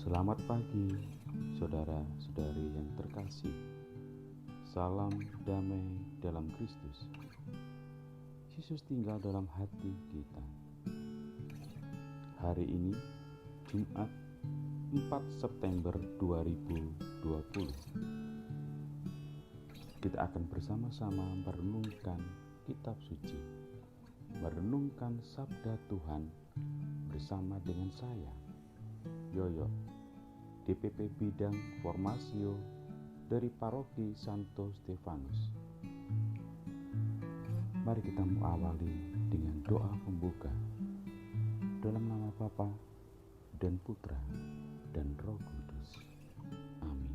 Selamat pagi, saudara-saudari yang terkasih. Salam damai dalam Kristus. Yesus tinggal dalam hati kita. Hari ini, Jumat 4 September 2020. Kita akan bersama-sama merenungkan kitab suci, merenungkan sabda Tuhan bersama dengan saya, Yoyo, DPP Bidang Formasio dari Paroki Santo Stefanus. Mari kita mengawali dengan doa pembuka. Dalam nama Bapa dan Putra dan Roh Kudus. Amin.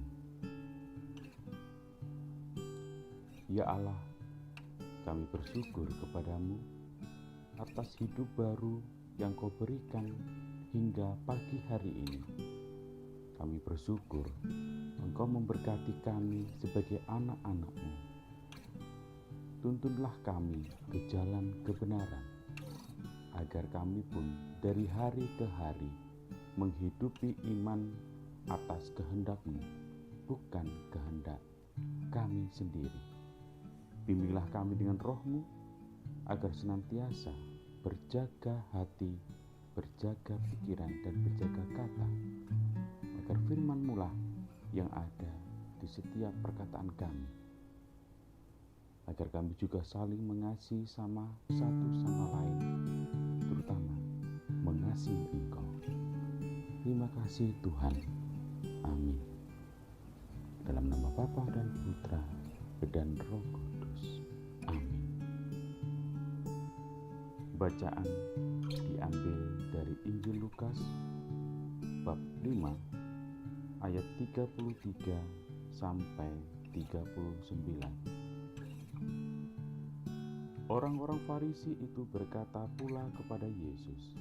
Ya Allah, kami bersyukur kepadamu atas hidup baru yang Kau berikan hingga pagi hari ini. Kami bersyukur Engkau memberkati kami sebagai anak-anak-Mu. Tuntunlah kami ke jalan kebenaran, agar kami pun dari hari ke hari menghidupi iman atas kehendak-Mu, bukan kehendak kami sendiri. Bimbinglah kami dengan Roh-Mu, agar senantiasa berjaga hati, berjaga pikiran dan berjaga kata, agar firman-Mu lah yang ada di setiap perkataan kami, agar kami juga saling mengasihi sama satu sama lain, terutama mengasihi Engkau. Terima kasih Tuhan. Amin. Dalam nama Bapa dan Putra dan Roh Kudus. Amin. Bacaan diambil dari Injil Lukas bab 5 ayat 33 sampai 39. Orang-orang Farisi itu berkata pula kepada Yesus,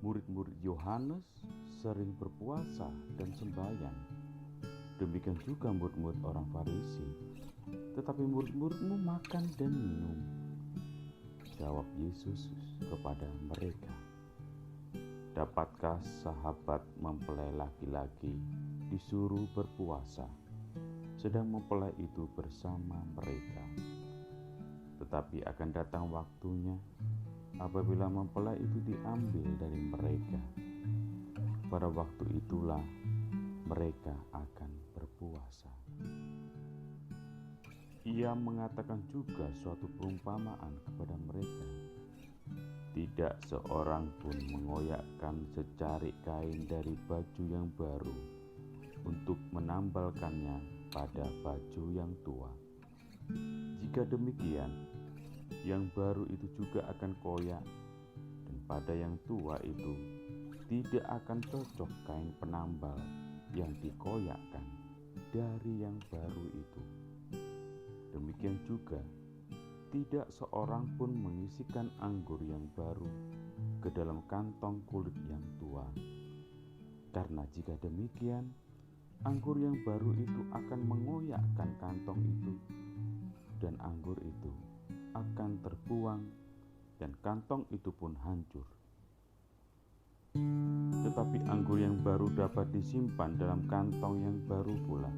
"Murid-murid Yohanes sering berpuasa dan sembahyang. Demikian juga murid-murid orang Farisi. Tetapi murid-muridmu makan dan minum." Jawab Yesus kepada mereka, "Dapatkah sahabat mempelai laki-laki disuruh berpuasa, sedang mempelai itu bersama mereka? Tetapi akan datang waktunya apabila mempelai itu diambil dari mereka. Pada waktu itulah mereka akan berpuasa." Ia mengatakan juga suatu perumpamaan kepada mereka. Tidak seorang pun mengoyakkan secarik kain dari baju yang baru untuk menambalkannya pada baju yang tua. Jika demikian, yang baru itu juga akan koyak, dan pada yang tua itu tidak akan cocok kain penambal yang dikoyakkan dari yang baru itu. Demikian juga, tidak seorang pun mengisikan anggur yang baru ke dalam kantong kulit yang tua. Karena jika demikian, anggur yang baru itu akan mengoyakkan kantong itu, dan anggur itu akan terbuang, dan kantong itu pun hancur. Tetapi anggur yang baru dapat disimpan dalam kantong yang baru pula.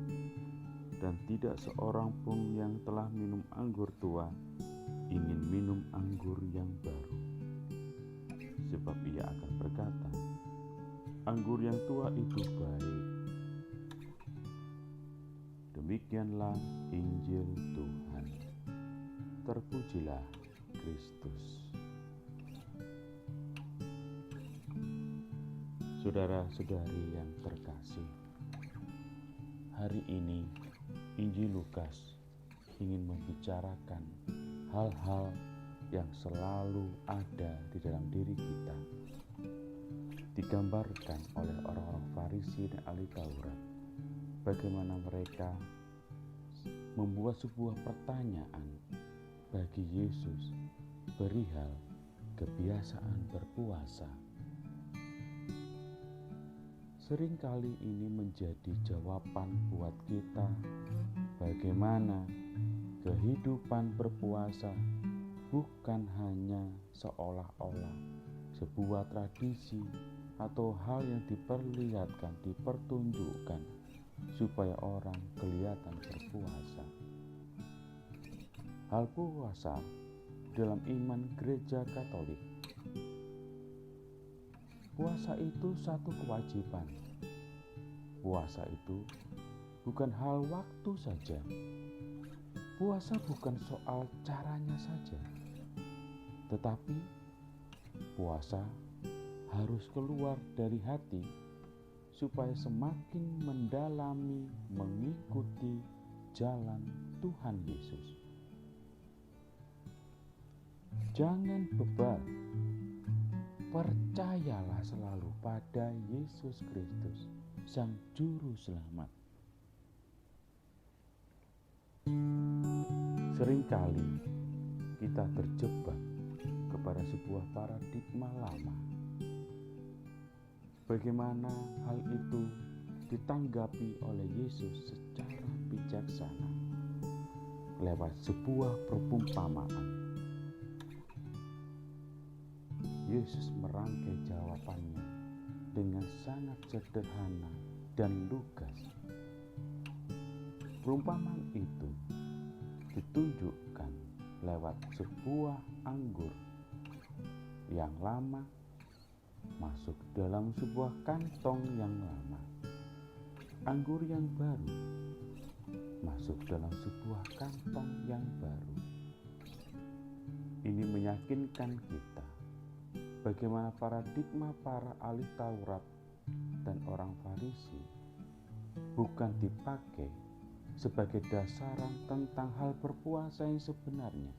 Dan tidak seorang pun yang telah minum anggur tua ingin minum anggur yang baru. Sebab ia akan berkata, anggur yang tua itu baik. Demikianlah Injil Tuhan. Terpujilah Kristus. Saudara-saudari yang terkasih, hari ini Injil Lukas ingin membicarakan hal-hal yang selalu ada di dalam diri kita, digambarkan oleh orang-orang Farisi dan ahli Taurat, bagaimana mereka membuat sebuah pertanyaan bagi Yesus perihal kebiasaan berpuasa. Seringkali ini menjadi jawaban buat kita bagaimana kehidupan berpuasa bukan hanya seolah-olah sebuah tradisi atau hal yang diperlihatkan, dipertunjukkan supaya orang kelihatan berpuasa. Hal puasa dalam iman gereja Katolik. Puasa itu satu kewajiban. Puasa itu bukan hal waktu saja. Puasa bukan soal caranya saja, tetapi puasa harus keluar dari hati supaya semakin mendalami mengikuti jalan Tuhan Yesus. Jangan bebal, percayalah selalu pada Yesus Kristus, Sang Juru Selamat. Seringkali kita terjebak kepada sebuah paradigma lama. Bagaimana hal itu ditanggapi oleh Yesus secara bijaksana lewat sebuah perumpamaan. Yesus merangkai jawabannya dengan sangat sederhana dan lugas. Perumpamaan itu ditunjukkan lewat sebuah anggur yang lama masuk dalam sebuah kantong yang lama. Anggur yang baru masuk dalam sebuah kantong yang baru. Ini meyakinkan kita bagaimana paradigma para ahli Taurat dan orang Farisi bukan dipakai sebagai dasaran tentang hal berpuasa yang sebenarnya,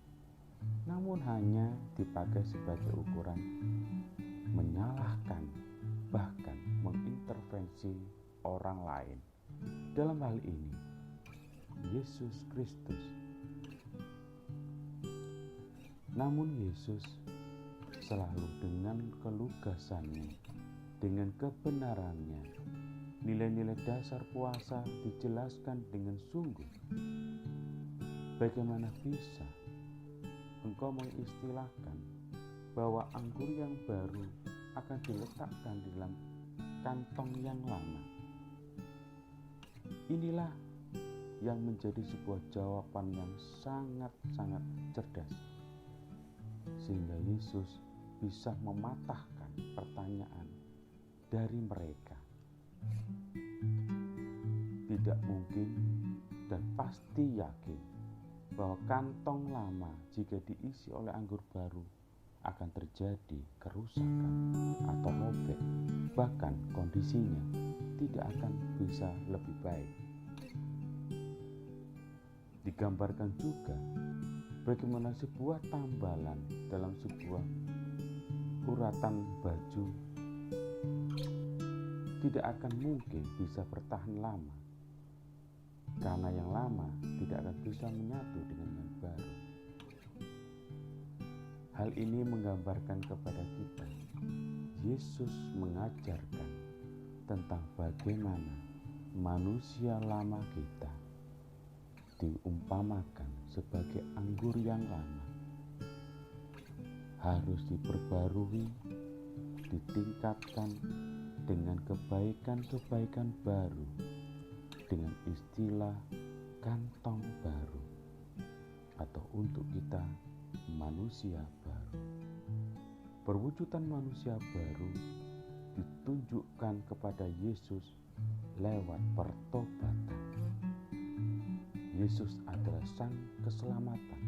namun hanya dipakai sebagai ukuran menyalahkan, bahkan mengintervensi orang lain. Dalam hal ini, Yesus Kristus. Namun Yesus selalu dengan kelugasannya, dengan kebenarannya, nilai-nilai dasar puasa dijelaskan dengan sungguh. Bagaimana bisa engkau mengistilahkan bahwa anggur yang baru akan diletakkan di dalam kantong yang lama? Inilah yang menjadi sebuah jawaban yang sangat-sangat cerdas, sehingga Yesus bisa mematahkan pertanyaan dari mereka. Tidak mungkin dan pasti yakin bahwa kantong lama jika diisi oleh anggur baru akan terjadi kerusakan atau robek, bahkan kondisinya tidak akan bisa lebih baik. Digambarkan juga bagaimana sebuah tambalan dalam sebuah uratan baju tidak akan mungkin bisa bertahan lama, karena yang lama tidak akan bisa menyatu dengan yang baru. Hal ini menggambarkan kepada kita, Yesus mengajarkan tentang bagaimana manusia lama kita diumpamakan sebagai anggur yang lama, harus diperbarui, ditingkatkan dengan kebaikan-kebaikan baru, dengan istilah kantong baru, atau untuk kita manusia baru. Perwujudan manusia baru ditunjukkan kepada Yesus lewat pertobatan. Yesus adalah Sang Keselamatan,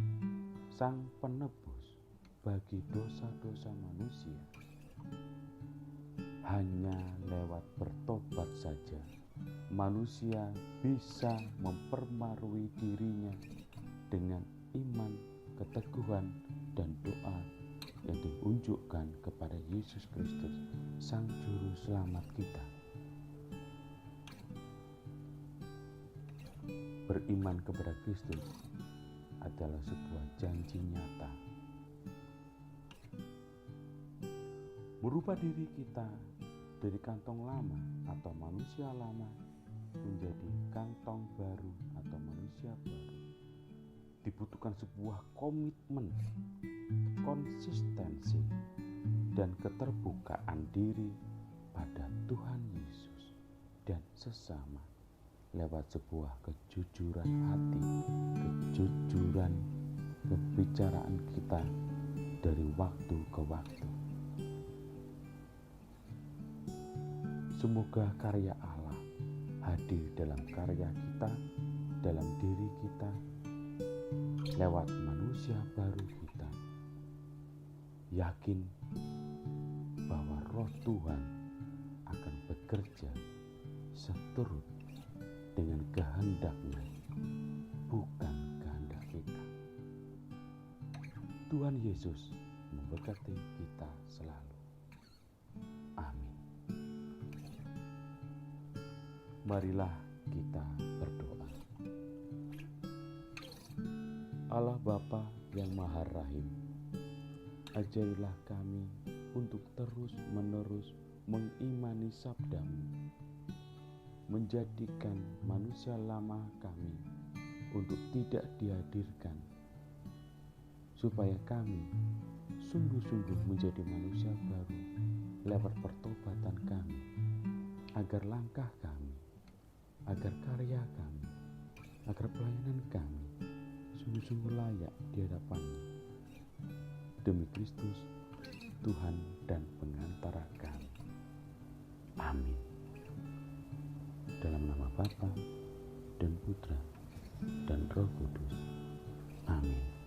Sang Penebus bagi dosa-dosa manusia. Hanya lewat bertobat saja manusia bisa memperbarui dirinya dengan iman, keteguhan, dan doa yang diunjukkan kepada Yesus Kristus, Sang Juru Selamat kita. Beriman kepada Kristus adalah sebuah janji nyata. Merubah diri kita dari kantong lama atau manusia lama menjadi kantong baru atau manusia baru dibutuhkan sebuah komitmen, konsistensi, dan keterbukaan diri kepada Tuhan Yesus dan sesama lewat sebuah kejujuran hati, kejujuran kebicaraan kita dari waktu ke waktu. Semoga karya Allah hadir dalam karya kita, dalam diri kita, lewat manusia baru kita. Yakin bahwa Roh Tuhan akan bekerja seturut dengan kehendak-Nya, bukan kehendak kita. Tuhan Yesus memberkati kita selalu. Amin. Marilah kita berdoa. Allah Bapa yang Maha Rahim, ajarilah kami untuk terus-menerus mengimani sabda-Mu, menjadikan manusia lama kami untuk tidak dihadirkan, supaya kami sungguh-sungguh menjadi manusia baru lewat pertobatan kami, agar langkah kami, agar karya kami, agar pelayanan kami sungguh-sungguh layak di hadapan-Mu. Demi Kristus, Tuhan dan pengantara kami. Amin. Dalam nama Bapa dan Putra dan Roh Kudus. Amin.